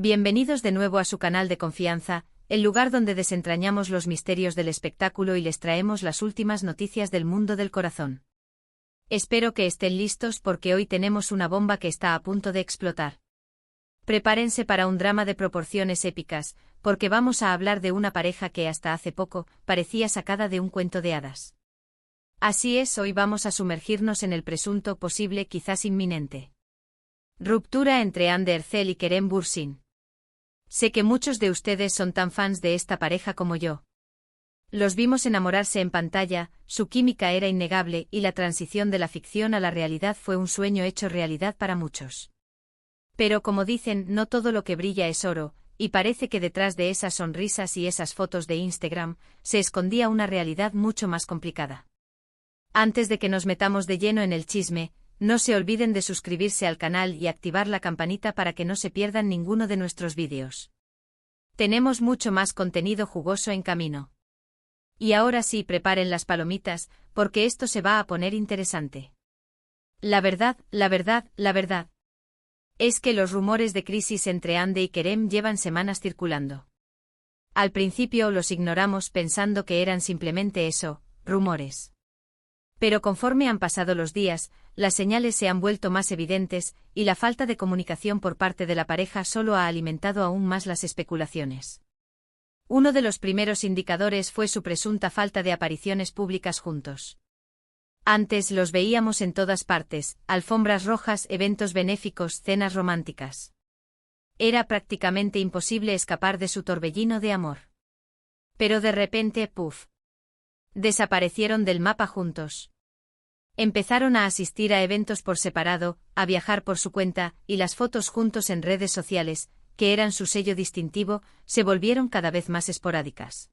Bienvenidos de nuevo a su canal de confianza, el lugar donde desentrañamos los misterios del espectáculo y les traemos las últimas noticias del mundo del corazón. Espero que estén listos porque hoy tenemos una bomba que está a punto de explotar. Prepárense para un drama de proporciones épicas, porque vamos a hablar de una pareja que hasta hace poco parecía sacada de un cuento de hadas. Así es, hoy vamos a sumergirnos en el presunto, posible, quizás inminente ruptura entre Andy Ercel y Kerem Bürsin. Sé que muchos de ustedes son tan fans de esta pareja como yo. Los vimos enamorarse en pantalla, su química era innegable y la transición de la ficción a la realidad fue un sueño hecho realidad para muchos. Pero como dicen, no todo lo que brilla es oro, y parece que detrás de esas sonrisas y esas fotos de Instagram, se escondía una realidad mucho más complicada. Antes de que nos metamos de lleno en el chisme, no se olviden de suscribirse al canal y activar la campanita para que no se pierdan ninguno de nuestros vídeos. Tenemos mucho más contenido jugoso en camino. Y ahora sí, preparen las palomitas, porque esto se va a poner interesante. La verdad es que los rumores de crisis entre Andy y Kerem llevan semanas circulando. Al principio los ignoramos pensando que eran simplemente eso, rumores. Pero conforme han pasado los días, las señales se han vuelto más evidentes, y la falta de comunicación por parte de la pareja solo ha alimentado aún más las especulaciones. Uno de los primeros indicadores fue su presunta falta de apariciones públicas juntos. Antes los veíamos en todas partes, alfombras rojas, eventos benéficos, cenas románticas. Era prácticamente imposible escapar de su torbellino de amor. Pero de repente, ¡puf! Desaparecieron del mapa juntos. Empezaron a asistir a eventos por separado, a viajar por su cuenta, y las fotos juntos en redes sociales, que eran su sello distintivo, se volvieron cada vez más esporádicas.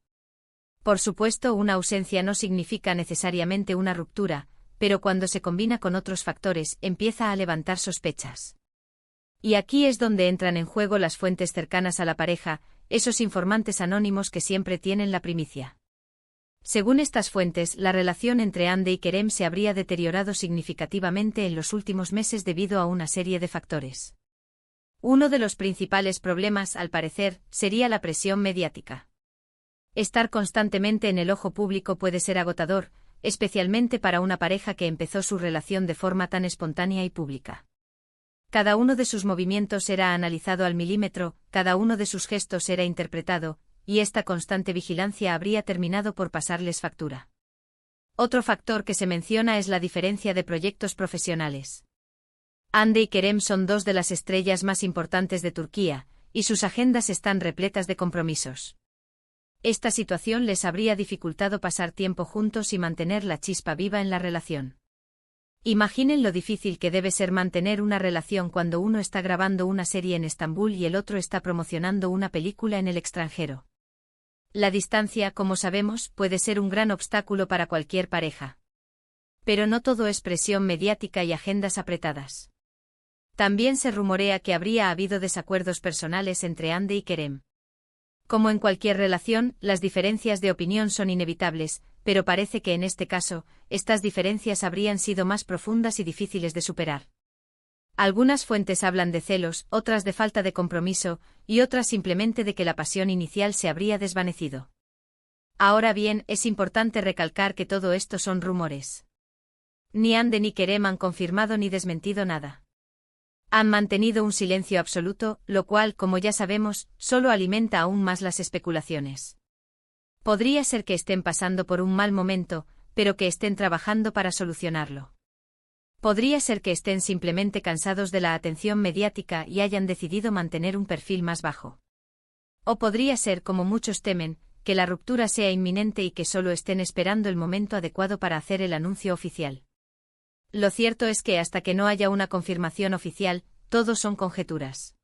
Por supuesto, una ausencia no significa necesariamente una ruptura, pero cuando se combina con otros factores, empieza a levantar sospechas. Y aquí es donde entran en juego las fuentes cercanas a la pareja, esos informantes anónimos que siempre tienen la primicia. Según estas fuentes, la relación entre Andy y Kerem se habría deteriorado significativamente en los últimos meses debido a una serie de factores. Uno de los principales problemas, al parecer, sería la presión mediática. Estar constantemente en el ojo público puede ser agotador, especialmente para una pareja que empezó su relación de forma tan espontánea y pública. Cada uno de sus movimientos era analizado al milímetro, cada uno de sus gestos era interpretado, y esta constante vigilancia habría terminado por pasarles factura. Otro factor que se menciona es la diferencia de proyectos profesionales. Andy y Kerem son dos de las estrellas más importantes de Turquía, y sus agendas están repletas de compromisos. Esta situación les habría dificultado pasar tiempo juntos y mantener la chispa viva en la relación. Imaginen lo difícil que debe ser mantener una relación cuando uno está grabando una serie en Estambul y el otro está promocionando una película en el extranjero. La distancia, como sabemos, puede ser un gran obstáculo para cualquier pareja. Pero no todo es presión mediática y agendas apretadas. También se rumorea que habría habido desacuerdos personales entre Andy y Kerem. Como en cualquier relación, las diferencias de opinión son inevitables, pero parece que en este caso, estas diferencias habrían sido más profundas y difíciles de superar. Algunas fuentes hablan de celos, otras de falta de compromiso, y otras simplemente de que la pasión inicial se habría desvanecido. Ahora bien, es importante recalcar que todo esto son rumores. Ni Andy ni Kerem han confirmado ni desmentido nada. Han mantenido un silencio absoluto, lo cual, como ya sabemos, solo alimenta aún más las especulaciones. Podría ser que estén pasando por un mal momento, pero que estén trabajando para solucionarlo. Podría ser que estén simplemente cansados de la atención mediática y hayan decidido mantener un perfil más bajo. O podría ser, como muchos temen, que la ruptura sea inminente y que solo estén esperando el momento adecuado para hacer el anuncio oficial. Lo cierto es que hasta que no haya una confirmación oficial, todo son conjeturas.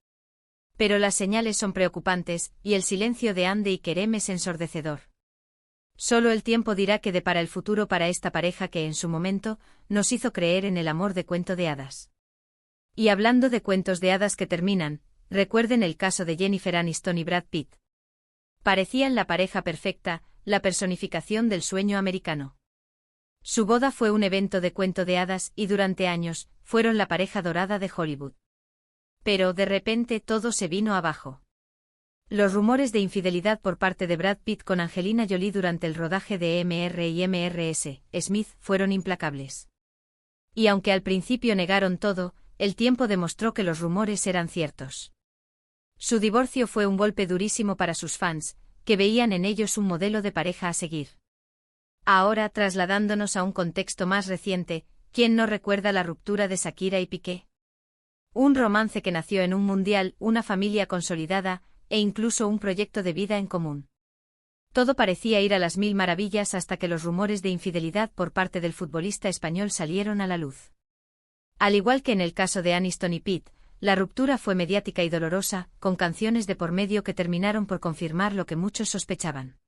Pero las señales son preocupantes, y el silencio de Andy y Kerem es ensordecedor. Solo el tiempo dirá qué depara el futuro para esta pareja que en su momento nos hizo creer en el amor de cuento de hadas. Y hablando de cuentos de hadas que terminan, recuerden el caso de Jennifer Aniston y Brad Pitt. Parecían la pareja perfecta, la personificación del sueño americano. Su boda fue un evento de cuento de hadas y durante años fueron la pareja dorada de Hollywood. Pero, de repente, todo se vino abajo. Los rumores de infidelidad por parte de Brad Pitt con Angelina Jolie durante el rodaje de MR y MRS. Smith fueron implacables. Y aunque al principio negaron todo, el tiempo demostró que los rumores eran ciertos. Su divorcio fue un golpe durísimo para sus fans, que veían en ellos un modelo de pareja a seguir. Ahora, trasladándonos a un contexto más reciente, ¿quién no recuerda la ruptura de Shakira y Piqué? Un romance que nació en un mundial, una familia consolidada, e incluso un proyecto de vida en común. Todo parecía ir a las mil maravillas hasta que los rumores de infidelidad por parte del futbolista español salieron a la luz. Al igual que en el caso de Aniston y Pitt, la ruptura fue mediática y dolorosa, con canciones de por medio que terminaron por confirmar lo que muchos sospechaban.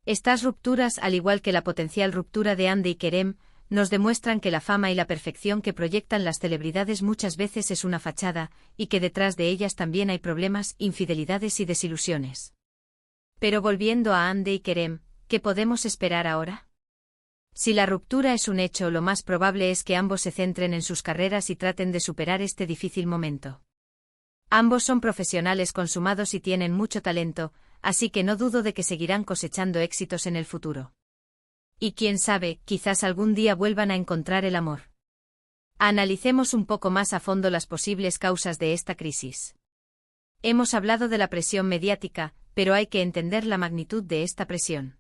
Estas rupturas, al igual que la potencial ruptura de Andy y Kerem, nos demuestran que la fama y la perfección que proyectan las celebridades muchas veces es una fachada, y que detrás de ellas también hay problemas, infidelidades y desilusiones. Pero volviendo a Andy y Kerem, ¿qué podemos esperar ahora? Si la ruptura es un hecho, lo más probable es que ambos se centren en sus carreras y traten de superar este difícil momento. Ambos son profesionales consumados y tienen mucho talento, así que no dudo de que seguirán cosechando éxitos en el futuro. Y quién sabe, quizás algún día vuelvan a encontrar el amor. Analicemos un poco más a fondo las posibles causas de esta crisis. Hemos hablado de la presión mediática, pero hay que entender la magnitud de esta presión.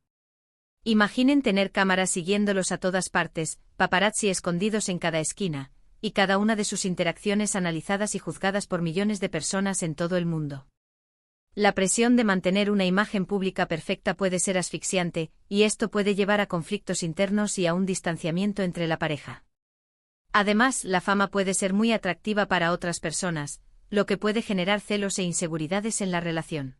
Imaginen tener cámaras siguiéndolos a todas partes, paparazzi escondidos en cada esquina, y cada una de sus interacciones analizadas y juzgadas por millones de personas en todo el mundo. La presión de mantener una imagen pública perfecta puede ser asfixiante, y esto puede llevar a conflictos internos y a un distanciamiento entre la pareja. Además, la fama puede ser muy atractiva para otras personas, lo que puede generar celos e inseguridades en la relación.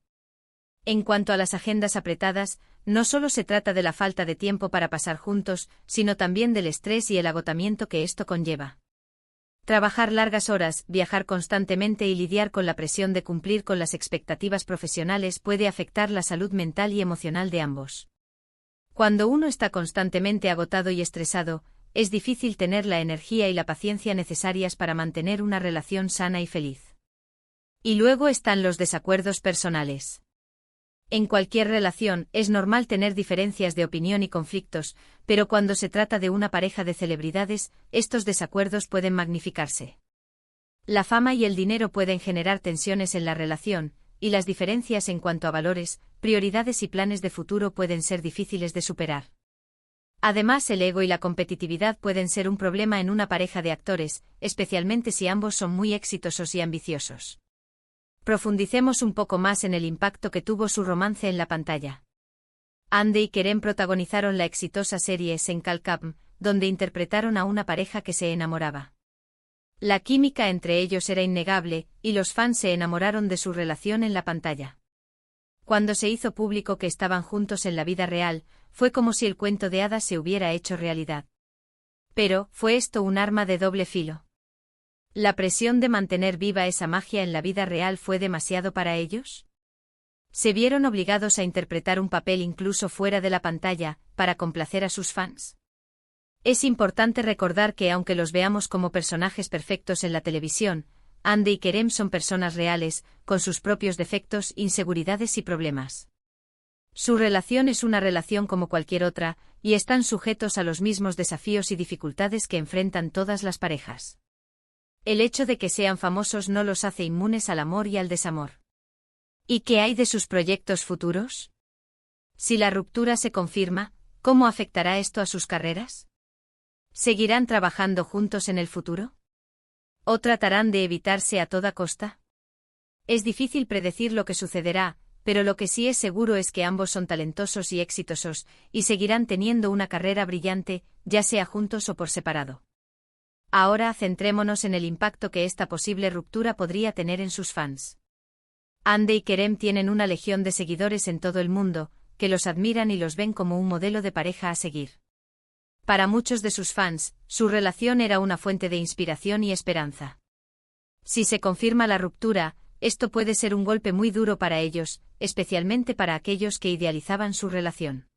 En cuanto a las agendas apretadas, no solo se trata de la falta de tiempo para pasar juntos, sino también del estrés y el agotamiento que esto conlleva. Trabajar largas horas, viajar constantemente y lidiar con la presión de cumplir con las expectativas profesionales puede afectar la salud mental y emocional de ambos. Cuando uno está constantemente agotado y estresado, es difícil tener la energía y la paciencia necesarias para mantener una relación sana y feliz. Y luego están los desacuerdos personales. En cualquier relación, es normal tener diferencias de opinión y conflictos, pero cuando se trata de una pareja de celebridades, estos desacuerdos pueden magnificarse. La fama y el dinero pueden generar tensiones en la relación, y las diferencias en cuanto a valores, prioridades y planes de futuro pueden ser difíciles de superar. Además, el ego y la competitividad pueden ser un problema en una pareja de actores, especialmente si ambos son muy exitosos y ambiciosos. Profundicemos un poco más en el impacto que tuvo su romance en la pantalla. Andy y Kerem protagonizaron la exitosa serie Senkalkam, donde interpretaron a una pareja que se enamoraba. La química entre ellos era innegable, y los fans se enamoraron de su relación en la pantalla. Cuando se hizo público que estaban juntos en la vida real, fue como si el cuento de hadas se hubiera hecho realidad. Pero, ¿fue esto un arma de doble filo? ¿La presión de mantener viva esa magia en la vida real fue demasiado para ellos? ¿Se vieron obligados a interpretar un papel incluso fuera de la pantalla, para complacer a sus fans? Es importante recordar que aunque los veamos como personajes perfectos en la televisión, Andy y Kerem son personas reales, con sus propios defectos, inseguridades y problemas. Su relación es una relación como cualquier otra, y están sujetos a los mismos desafíos y dificultades que enfrentan todas las parejas. El hecho de que sean famosos no los hace inmunes al amor y al desamor. ¿Y qué hay de sus proyectos futuros? Si la ruptura se confirma, ¿cómo afectará esto a sus carreras? ¿Seguirán trabajando juntos en el futuro? ¿O tratarán de evitarse a toda costa? Es difícil predecir lo que sucederá, pero lo que sí es seguro es que ambos son talentosos y exitosos, y seguirán teniendo una carrera brillante, ya sea juntos o por separado. Ahora centrémonos en el impacto que esta posible ruptura podría tener en sus fans. Andy y Kerem tienen una legión de seguidores en todo el mundo, que los admiran y los ven como un modelo de pareja a seguir. Para muchos de sus fans, su relación era una fuente de inspiración y esperanza. Si se confirma la ruptura, esto puede ser un golpe muy duro para ellos, especialmente para aquellos que idealizaban su relación.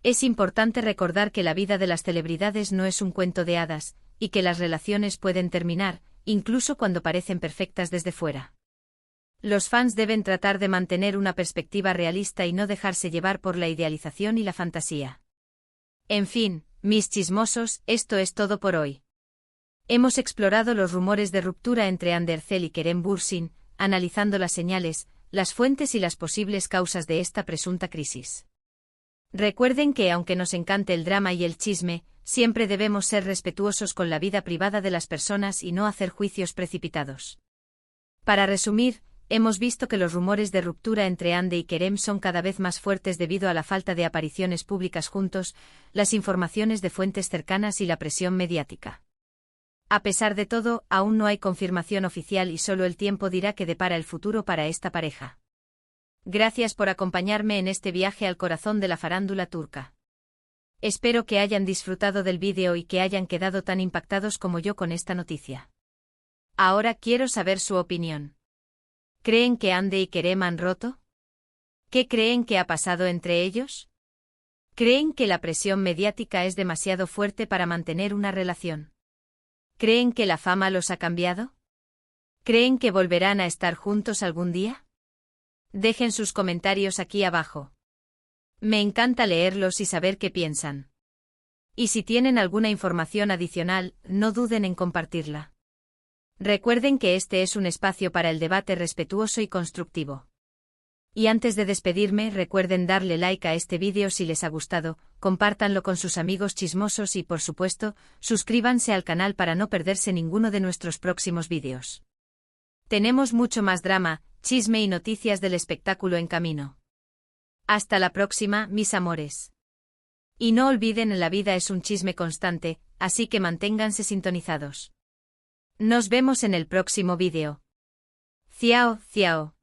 Es importante recordar que la vida de las celebridades no es un cuento de hadas, y que las relaciones pueden terminar, incluso cuando parecen perfectas desde fuera. Los fans deben tratar de mantener una perspectiva realista y no dejarse llevar por la idealización y la fantasía. En fin, mis chismosos, esto es todo por hoy. Hemos explorado los rumores de ruptura entre Andercel y Kerem Bürsin, analizando las señales, las fuentes y las posibles causas de esta presunta crisis. Recuerden que, aunque nos encante el drama y el chisme, siempre debemos ser respetuosos con la vida privada de las personas y no hacer juicios precipitados. Para resumir, hemos visto que los rumores de ruptura entre Ande y Kerem son cada vez más fuertes debido a la falta de apariciones públicas juntos, las informaciones de fuentes cercanas y la presión mediática. A pesar de todo, aún no hay confirmación oficial y solo el tiempo dirá qué depara el futuro para esta pareja. Gracias por acompañarme en este viaje al corazón de la farándula turca. Espero que hayan disfrutado del vídeo y que hayan quedado tan impactados como yo con esta noticia. Ahora quiero saber su opinión. ¿Creen que Ande y Kerem han roto? ¿Qué creen que ha pasado entre ellos? ¿Creen que la presión mediática es demasiado fuerte para mantener una relación? ¿Creen que la fama los ha cambiado? ¿Creen que volverán a estar juntos algún día? Dejen sus comentarios aquí abajo. Me encanta leerlos y saber qué piensan. Y si tienen alguna información adicional, no duden en compartirla. Recuerden que este es un espacio para el debate respetuoso y constructivo. Y antes de despedirme, recuerden darle like a este vídeo si les ha gustado, compártanlo con sus amigos chismosos y, por supuesto, suscríbanse al canal para no perderse ninguno de nuestros próximos vídeos. Tenemos mucho más drama, chisme y noticias del espectáculo en camino. Hasta la próxima, mis amores. Y no olviden, la vida es un chisme constante, así que manténganse sintonizados. Nos vemos en el próximo vídeo. Ciao, ciao.